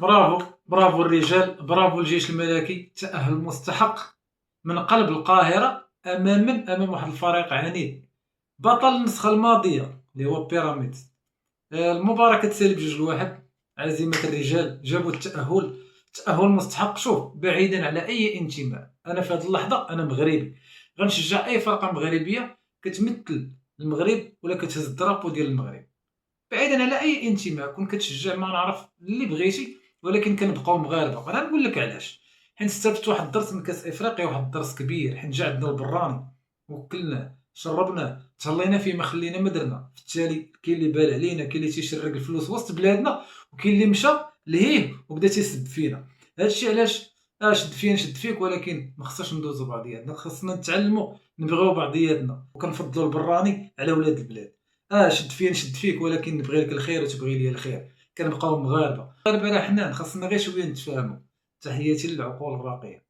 برافو برافو الرجال، برافو الجيش الملكي، تأهل مستحق من قلب القاهرة أمام واحد الفريق عنيد، بطل النسخة الماضية اللي هو بيراميدز. المباراة كتسالي ب2-1. عزيمة الرجال جابوا التأهل، تأهل مستحق. شوف، بعيدا على أي انتماء، أنا في هذه اللحظة أنا مغربي، غنشجع أي فرقة مغربية كتمثل المغرب ولا كتهز الدرابو ديال المغرب، بعيدا على اي انتماء. كون كتشجع ما نعرف اللي بغيتي، ولكن كنبقاو مغاربه. انا نقول لك علاش، حيت استفدت واحد الدرس من كاس افريقيا، واحد الدرس كبير، حيت جا عندنا البراني وكلناه شربناه تهلينا فيه ما خلينا ما درنا. في التالي كاين اللي بال علينا، كاين اللي تيشرق الفلوس وسط بلادنا، وكاين اللي مشى لهيه وبدا تيسب فينا. هادشي علاش شد فيا نشد فيك، ولكن ما خصناش ندوزو بعضياتنا، خصنا نتعلموا نبغيو بعضياتنا، وكنفضلوا البراني على ولاد البلاد. شد فيا نشد فيك، ولكن نبغي لك الخير وتبغي لي الخير. كنبقاو مغاربه، المغاربه راه حنان، خاصنا غير شويه نتفاهموا. تحياتي للعقول الراقيه.